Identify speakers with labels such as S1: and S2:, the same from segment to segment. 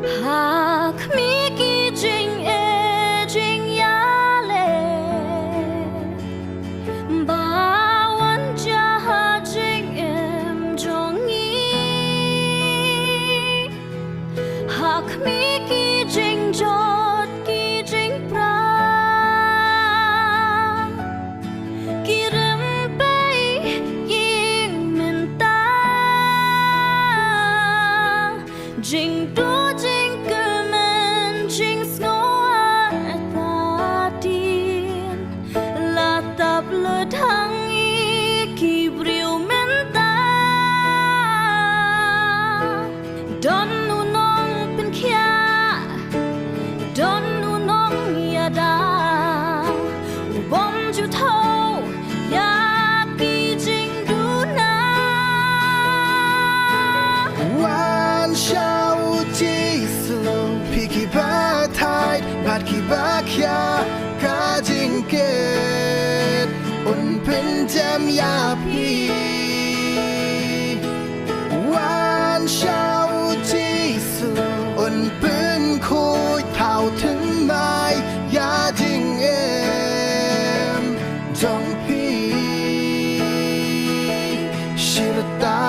S1: Hak miki jing e jing ya le Bawan jaha jing em jong yi Hak miki jing jot ki jing pra Kirim bay ying min ta Jing du jing kemen jing sngoa ta tin La tap le thang y ki briu men ta Don nu nong pin kia Don nu nong ya da Bom ju thâu ya ki jing du na
S2: Wan shao chi slow Piki ba tide Bat ki ba kya Ka jing ket Un pin jam ya pi Wan shao chi slow Un pin khôi thaoถึง mai Ya jing em Jong pi Shirata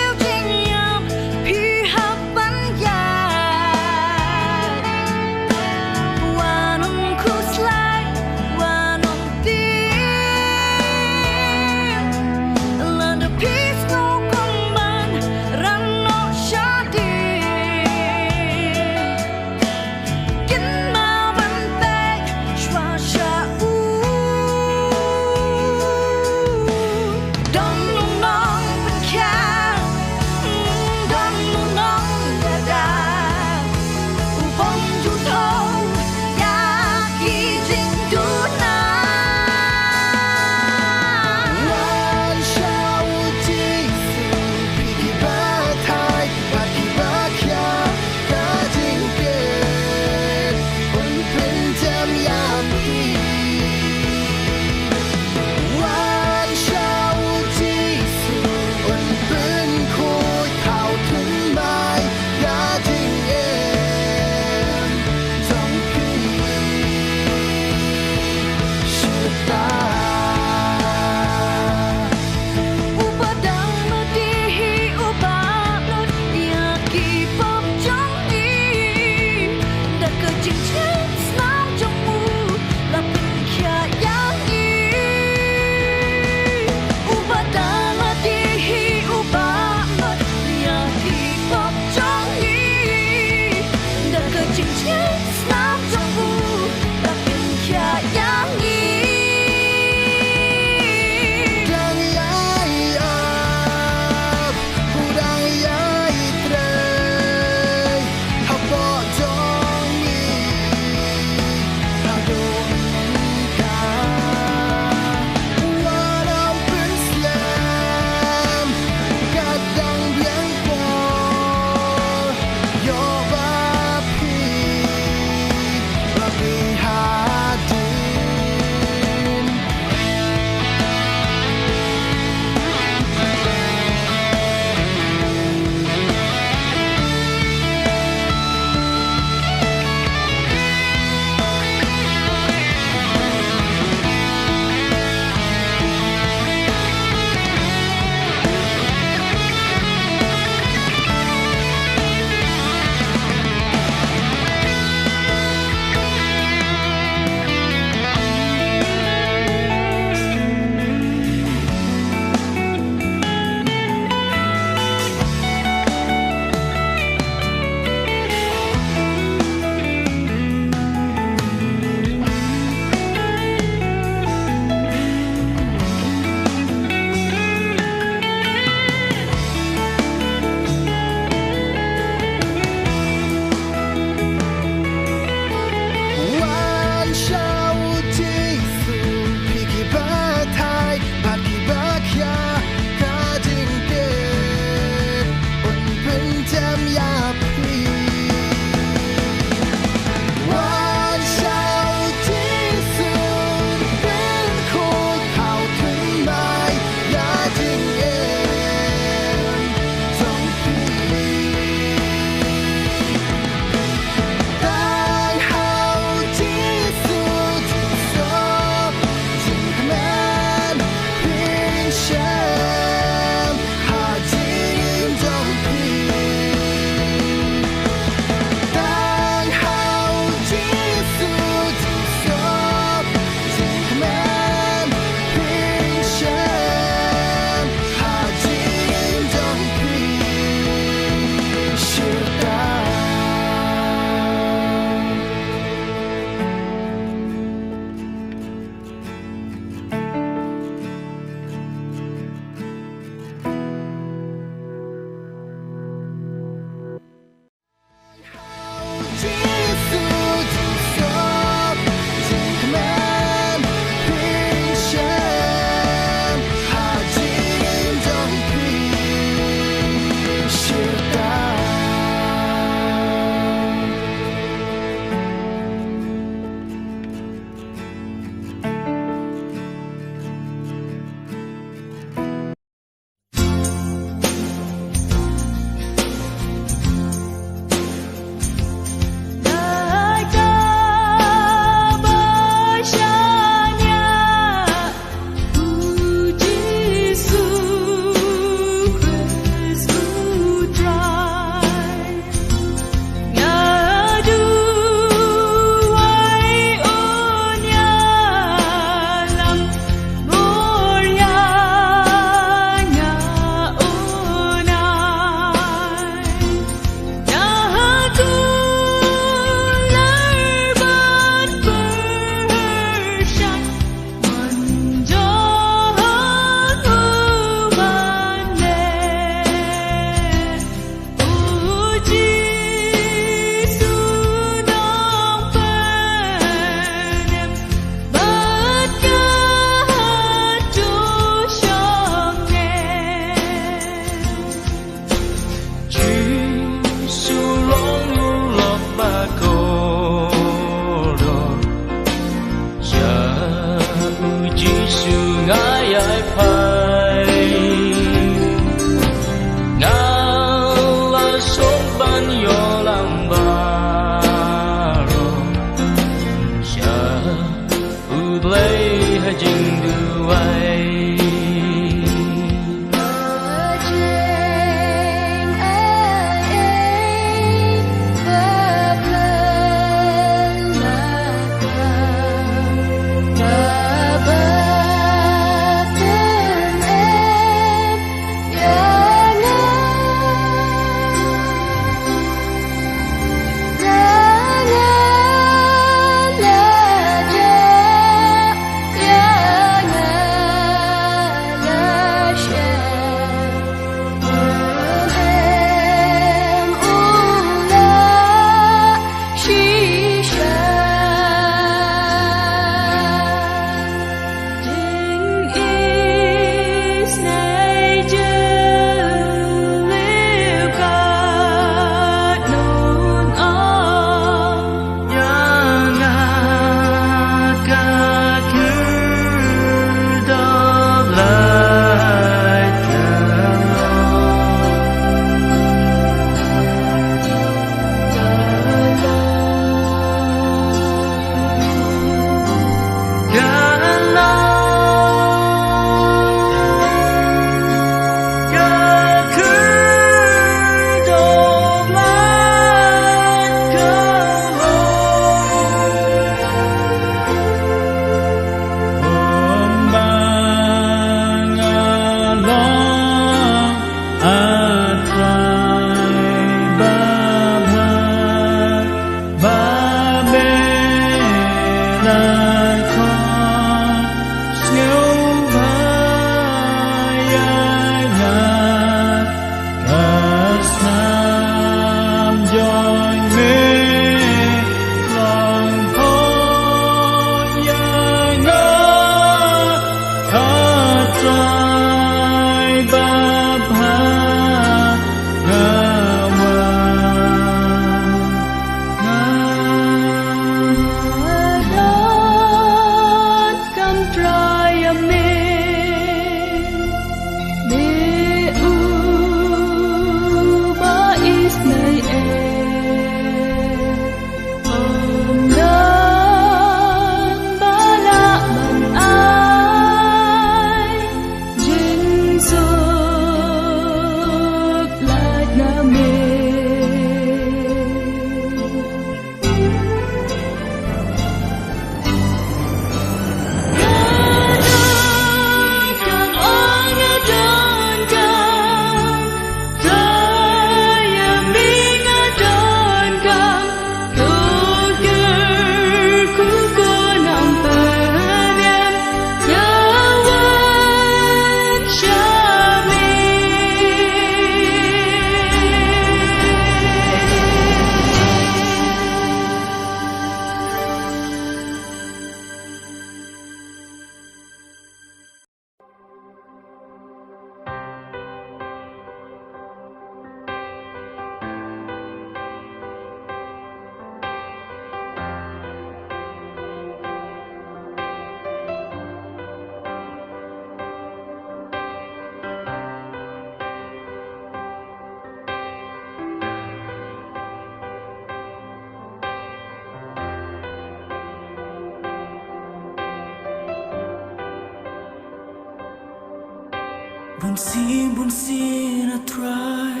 S3: Buồn si na try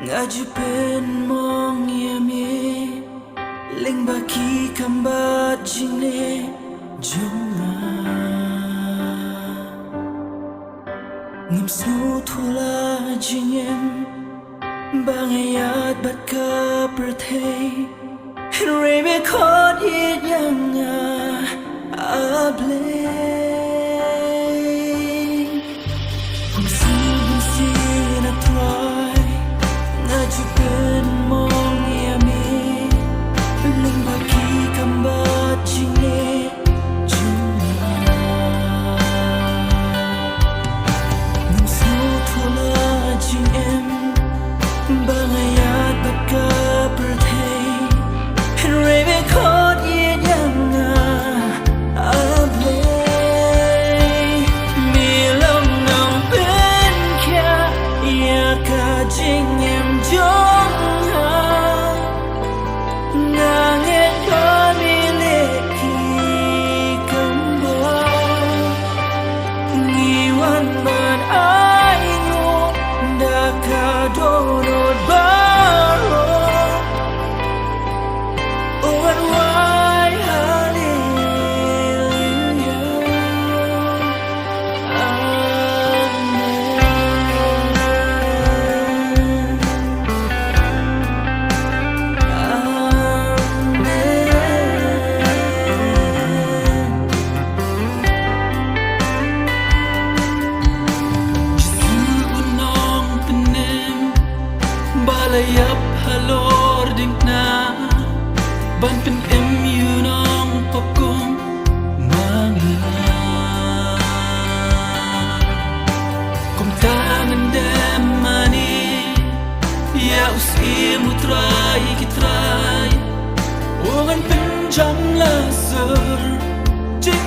S3: Ngaji pen mong yami Ling baki kamba jine Jomra Ngim snu thula jingem Bangayat bat ka perthei Henry me khot yit yanga Able na try Ngaji pen mong yami Ling baki kamba jine Jomra Ngim snu thula jingem Bangayat bat ka perthei Henry me khot yit yanga Able Mi long nong bên kia Ya ka jing em jong ha Ngang em có mi lệ khi cầm bó Nghi văn bàn ai ngô Đã ka đô đột baro Oh and why hallelujah Balayap halor ding na Ban pen em yu nong popkong mangla Kom tangan dem mani Ya usi mutrai kitrai Wangan pen jam laser Jing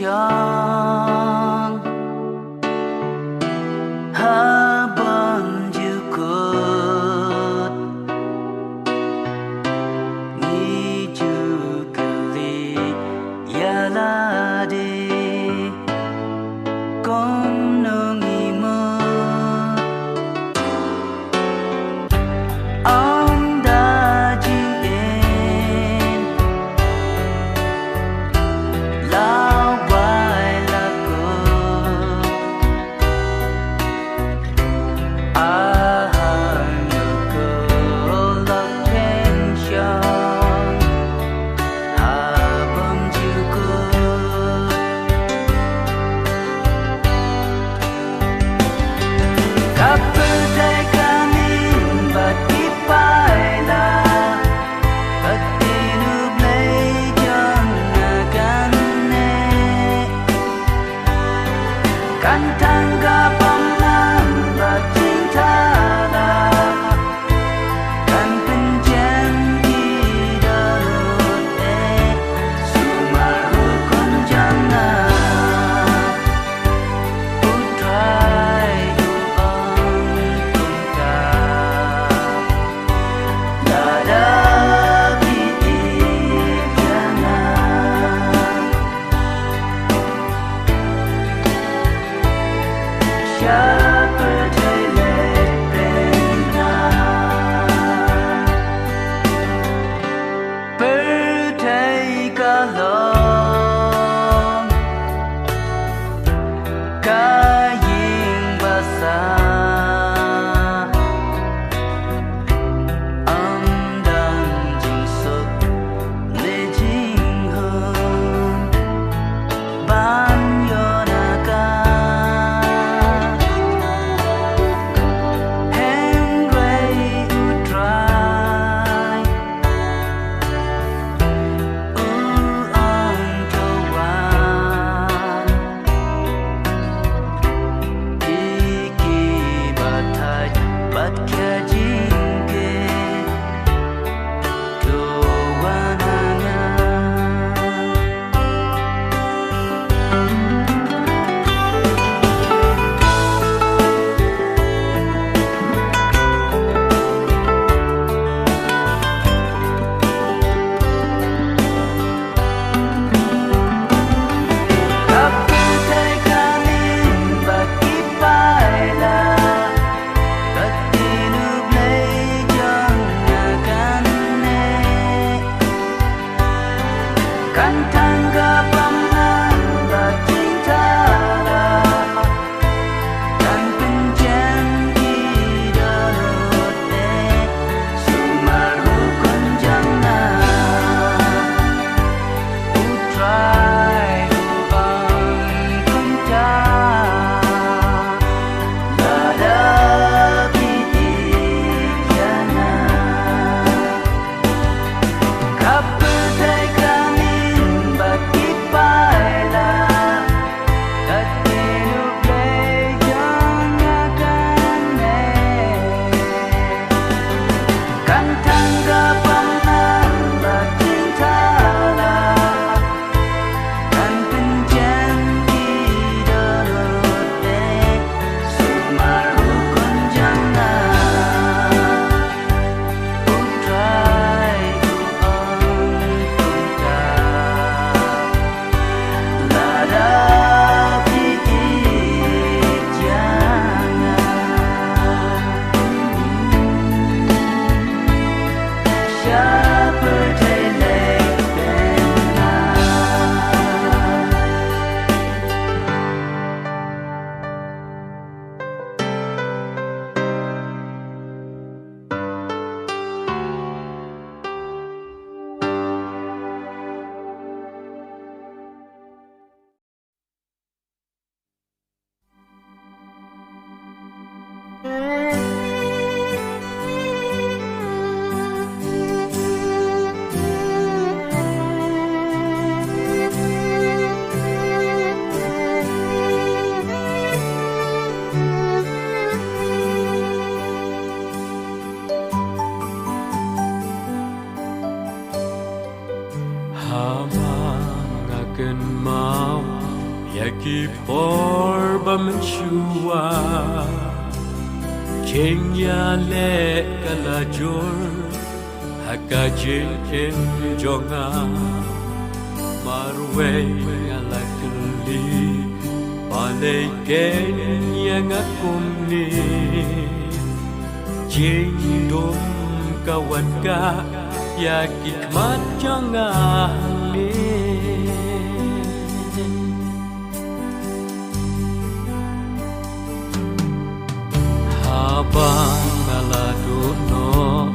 S3: chọn ha bon du cốt ni ju kali ya la de con nong i mơ ông đã chỉ em lao vai là cô Menshua Kenya le kalajur Hakaje em jonga Marwe alakli Bale Kenya ngakumni Jindom kawan ka Yakit mat jonga ni Abang aladuno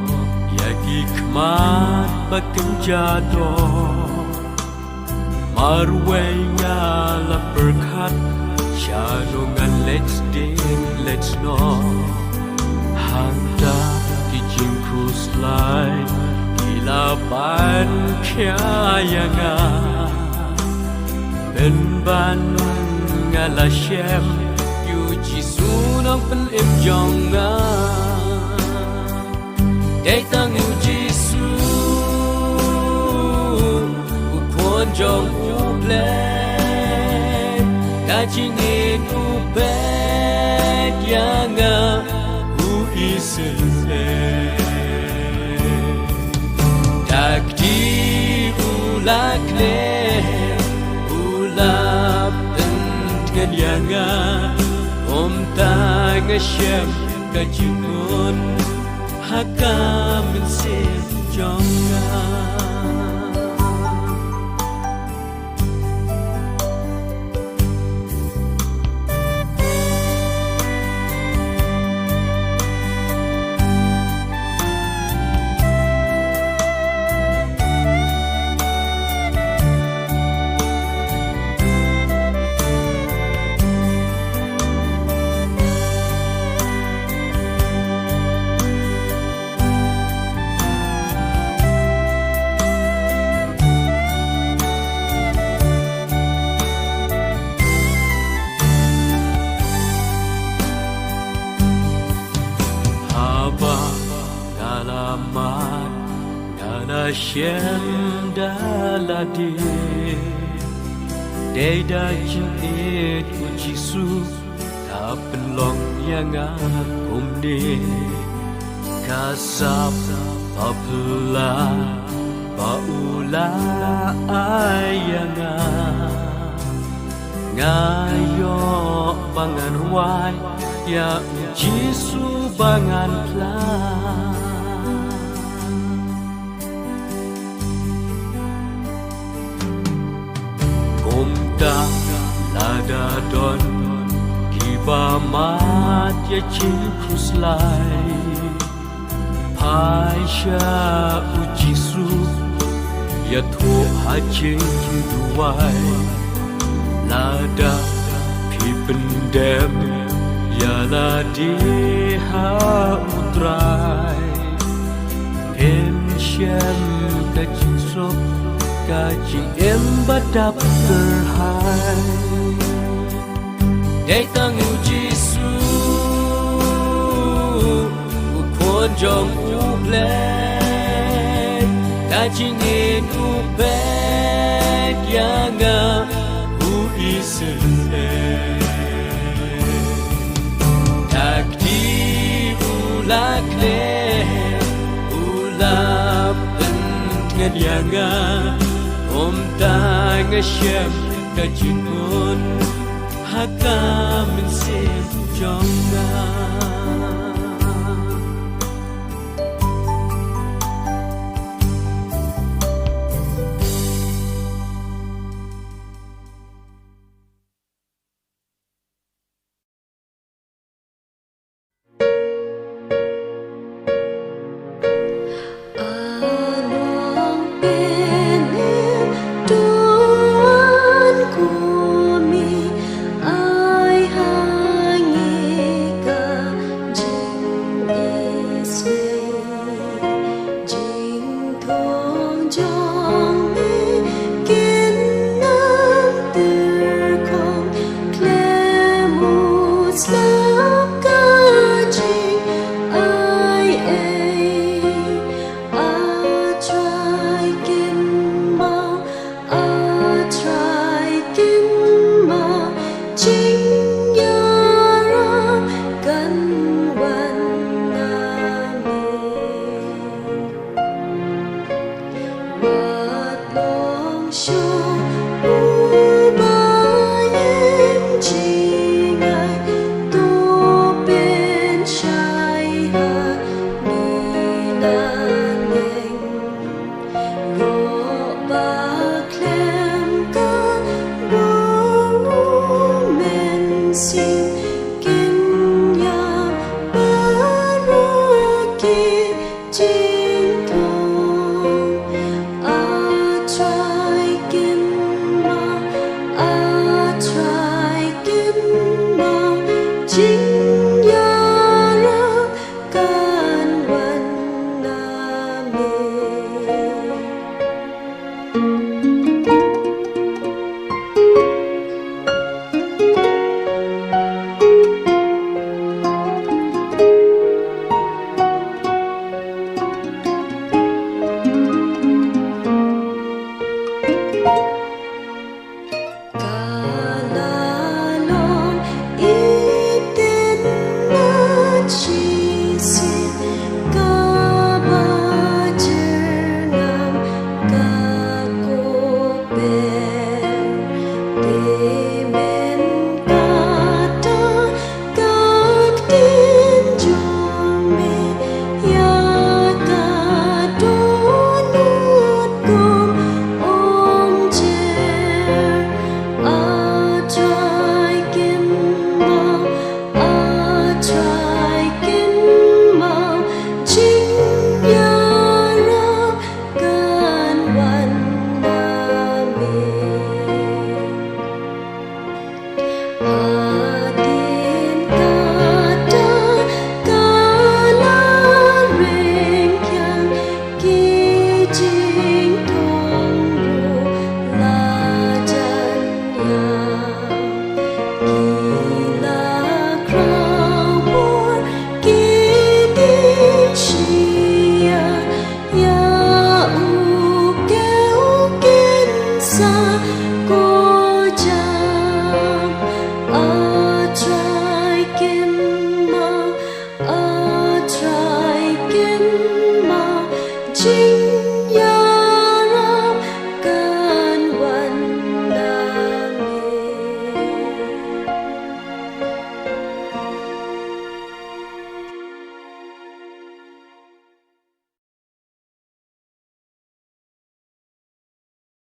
S3: Yagi kmat bakenjado Marway nga la berkat Syadungan let's ding let's know Handa kijing cruise line Kilaban kaya nga Ben nga la shem Chỉ sunang pen em jonga Day tang u Jisu U kwon jong u ple Ka chingin u bet yanga u isle Tak di u lakle U lap ten yanga Ta ngashem kajingon hakam sim jonga Shem daladi Deda jingit u Jisu Ta penlong yang akum ni Kasap papula Paula ayanga Ngayo bangan wai Ya Jisu bangan plan Da lada don kiba mat ya chin kruslai Paisha u Jisu ya tho haching duwai Lada pipendem ya ladi ha utrai Penshem ka jinsop Kaji em badap terhai Day tang u Jisu U kwon jong u ple Kaji ngin u bet yanga u isle Tak di u lakle U lap ngan yanga Ta ngashem kajingon hakam sim jonga
S1: Tuanku mi ai hangi ka thiên chiến thắng. Trai kim ma chính nhà ra ca